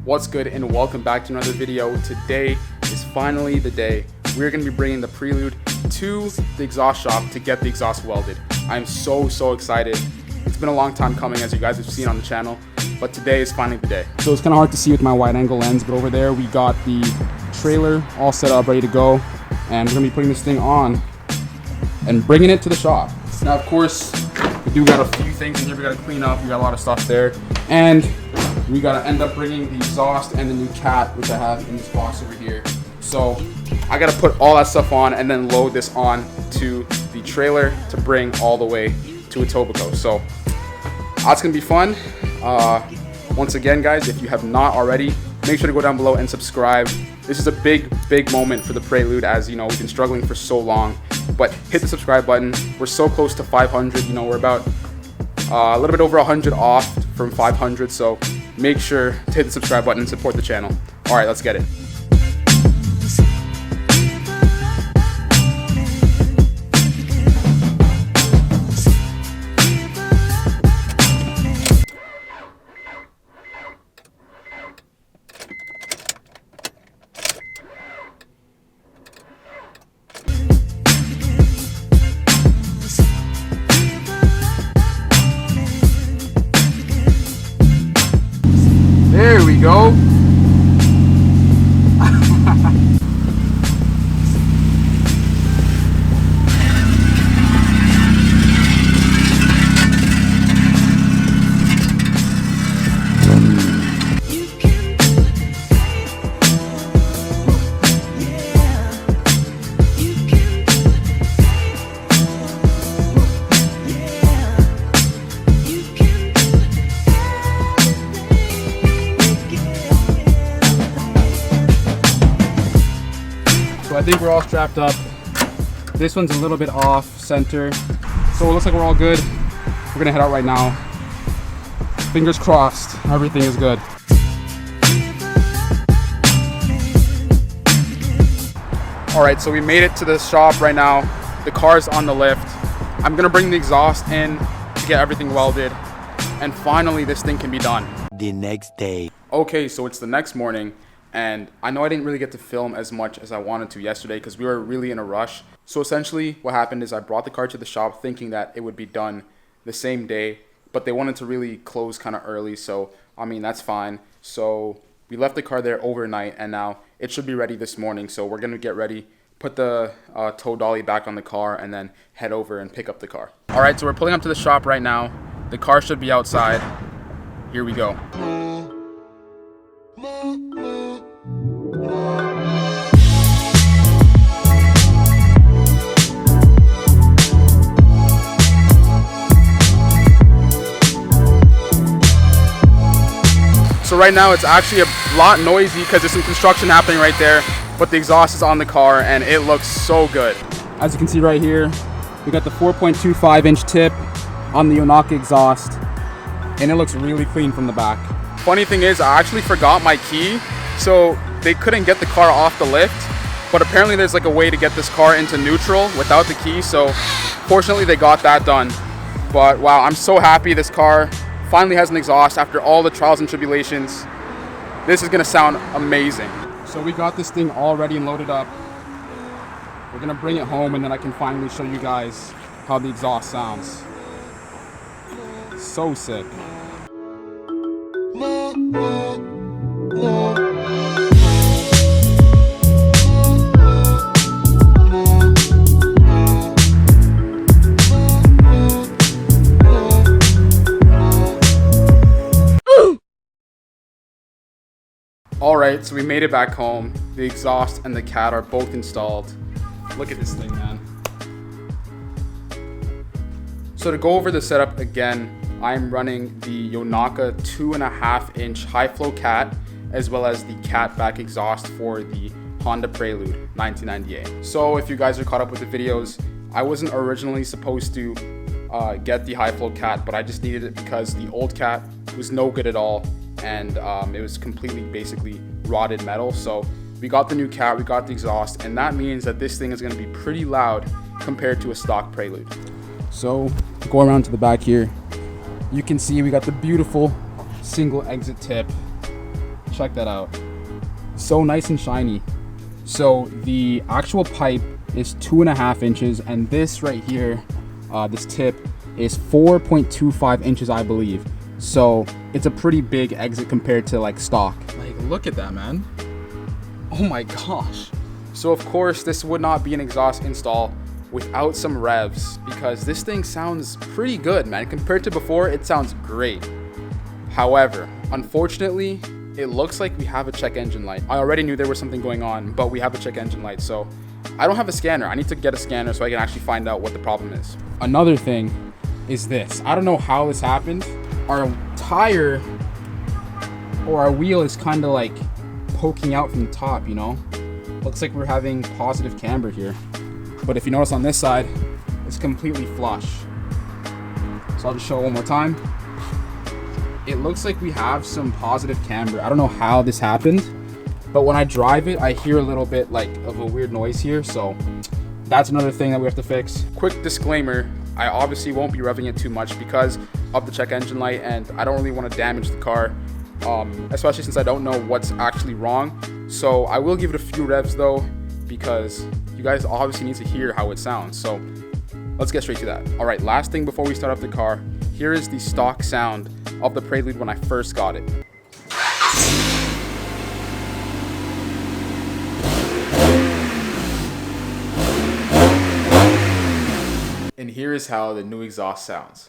What's good, and welcome back to another video. Today is finally the day we're going to be bringing the Prelude to the exhaust shop to get the exhaust welded. I'm so excited. It's been a long time coming, as you guys have seen on the channel, but today is finally the day. So it's kind of hard to see with my wide angle lens, but over there we got the trailer all set up, ready to go, and we're going to be putting this thing on and bringing it to the shop. Now, of course, we do got a few things in here we got to clean up. We got a lot of stuff there, and we got to end up bringing the exhaust and the new cat, which I have in this box over here. So I got to put all that stuff on and then load this on to the trailer to bring all the way to Etobicoke. So that's going to be fun. Once again, guys, if you have not already, make sure to go down below and subscribe. This is a big moment for the Prelude, as you know, we've been struggling for so long. But hit the subscribe button. We're so close to 500. You know, we're about a little bit over 100 off from 500. So make sure to hit the subscribe button and support the channel. All right, let's get it. There we go. I think we're all strapped up. This one's a little bit off center, so it looks like we're all good. We're gonna head out right now. Fingers crossed, everything is good. All right, so we made it to the shop right now. The car's on the lift. I'm gonna bring the exhaust in to get everything welded, and finally this thing can be done. The next day. Okay, so it's the next morning. And I know I didn't really get to film as much as I wanted to yesterday because we were really in a rush. So essentially what happened is I brought the car to the shop thinking that it would be done the same day, but they wanted to really close kind of early. So, I mean, that's fine. So we left the car there overnight, and now it should be ready this morning. So we're going to get ready, put the tow dolly back on the car, and then head over and pick up the car. All right, so we're pulling up to the shop right now. The car should be outside. Here we go. So right now it's actually a lot noisy because there's some construction happening right there, but the exhaust is on the car and it looks so good. As you can see right here, we got the 4.25-inch tip on the Yonaka exhaust, and it looks really clean from the back. Funny thing is, I actually forgot my key, so they couldn't get the car off the lift, but apparently there's like a way to get this car into neutral without the key, so fortunately they got that done. But wow, I'm so happy this car finally has an exhaust after all the trials and tribulations. This is gonna sound amazing. So we got this thing all ready and loaded up. We're gonna bring it home, and then I can finally show you guys how the exhaust sounds. So sick. Alright, so we made it back home. The exhaust and the cat are both installed. Look at this thing, man. So to go over the setup again, I'm running the Yonaka 2.5-inch high flow cat, as well as the Catback exhaust for the Honda Prelude 1998. So if you guys are caught up with the videos, I wasn't originally supposed to get the high flow cat, but I just needed it because the old cat was no good at all, and it was completely basically rotted metal. So we got the new cat, we got the exhaust, and that means that this thing is going to be pretty loud compared to a stock Prelude. So go around to the back here, you can see we got the beautiful single exit tip check that out. So nice and shiny. So the actual pipe is 2.5 inches, and this right here, this tip is 4.25 inches, I believe. So it's a pretty big exit compared to like stock. Like, look at that, man. Oh my gosh. So of course this would not be an exhaust install without some revs, because this thing sounds pretty good, man. Compared to before, it sounds great. However, unfortunately, it looks like we have a check engine light. I already knew there was something going on, but we have a check engine light, so I don't have a scanner. I need to get a scanner so I can actually find out what the problem is. Another thing is this. I don't know how this happened. Our tire or our wheel is kind of like poking out from the top, you know? Looks like we're having positive camber here. But if you notice on this side, it's completely flush. So I'll just show it one more time. It looks like we have some positive camber. I don't know how this happened, but when I drive it, I hear a little bit like of a weird noise here. So that's another thing that we have to fix. Quick disclaimer, I obviously won't be revving it too much because of the check engine light, and I don't really want to damage the car, especially since I don't know what's actually wrong. So I will give it a few revs though, because you guys obviously need to hear how it sounds. So let's get straight to that. All right, last thing before we start up the car, here is the stock sound of the Prelude when I first got it. And here is how the new exhaust sounds.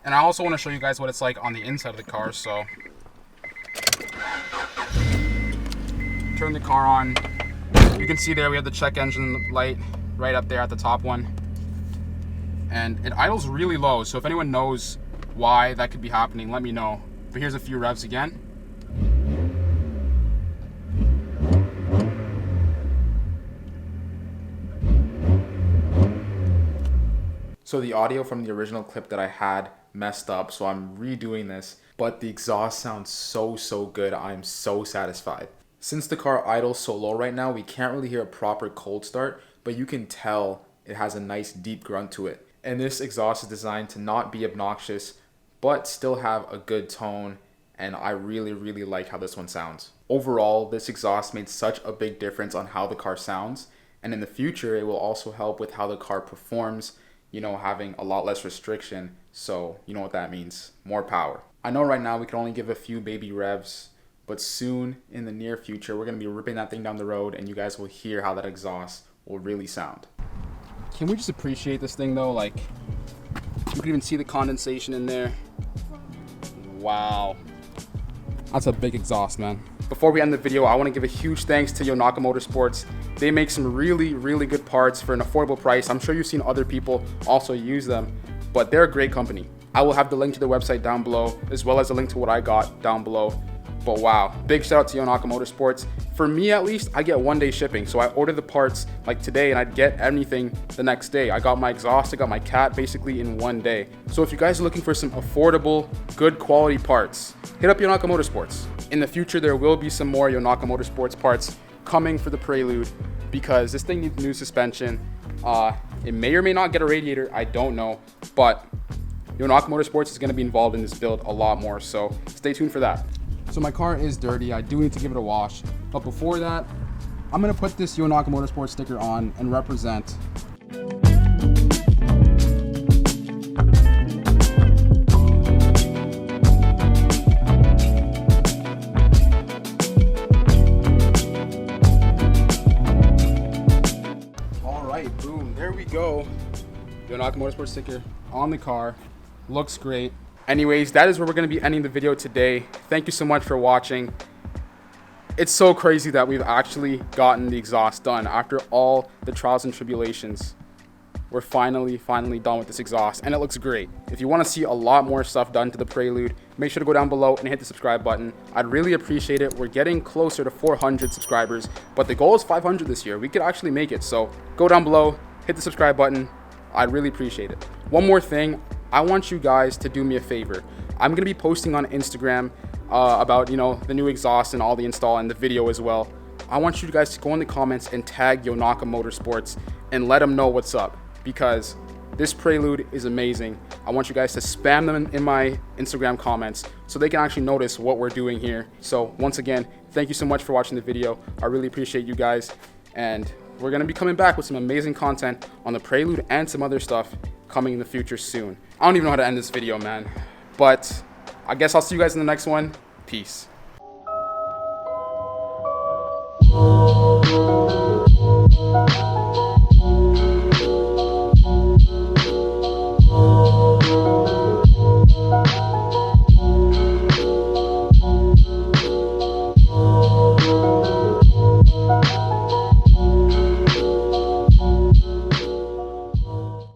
And I also want to show you guys what it's like on the inside of the car. So turn the car on. You can see there we have the check engine light right up there at the top one. And it idles really low. So if anyone knows why that could be happening, let me know. But here's a few revs again. So the audio from the original clip that I had messed up, so I'm redoing this, but the exhaust sounds so good. I'm so satisfied. Since the car idles so low right now, we can't really hear a proper cold start, but you can tell it has a nice deep grunt to it. And this exhaust is designed to not be obnoxious, but still have a good tone, and I really like how this one sounds. Overall, this exhaust made such a big difference on how the car sounds, and in the future it will also help with how the car performs, you know, having a lot less restriction. So you know what that means, more power. I know right now we can only give a few baby revs, but soon in the near future we're going to be ripping that thing down the road, and you guys will hear how that exhaust will really sound. Can we just appreciate this thing though? Like, you can even see the condensation in there. Wow, that's a big exhaust, man. Before we end the video, I want to give a huge thanks to Yonaka Motorsports. They make some really good parts for an affordable price. I'm sure you've seen other people also use them, but they're a great company. I will have the link to their website down below, as well as a link to what I got down below. But wow, big shout out to Yonaka Motorsports. For me at least, I get 1-day shipping. So I ordered the parts like today and I'd get anything the next day. I got my exhaust, I got my cat basically in 1 day. So if you guys are looking for some affordable, good quality parts, hit up Yonaka Motorsports. In the future, there will be some more Yonaka Motorsports parts coming for the Prelude, because this thing needs new suspension. It may or may not get a radiator, I don't know, but Yonaka Motorsports is going to be involved in this build a lot more, so stay tuned for that. So my car is dirty, I do need to give it a wash, but before that, I'm going to put this Yonaka Motorsports sticker on and represent. Alright, boom, there we go. Yonaka Motorsports sticker on the car, looks great. Anyways, that is where we're going to be ending the video today. Thank you so much for watching. It's so crazy that we've actually gotten the exhaust done after all the trials and tribulations. We're finally done with this exhaust, and it looks great. If you want to see a lot more stuff done to the Prelude, make sure to go down below and hit the subscribe button. I'd really appreciate it. We're getting closer to 400 subscribers, but the goal is 500 this year. We could actually make it. So go down below, hit the subscribe button. I'd really appreciate it. One more thing, I want you guys to do me a favor. I'm gonna be posting on Instagram about, you know, the new exhaust and all the install and the video as well. I want you guys to go in the comments and tag Yonaka Motorsports and let them know what's up, because this Prelude is amazing. I want you guys to spam them in my Instagram comments so they can actually notice what we're doing here. So once again, thank you so much for watching the video. I really appreciate you guys, and we're gonna be coming back with some amazing content on the Prelude and some other stuff coming in the future soon. I don't even know how to end this video, man, but I guess I'll see you guys in the next one. Peace.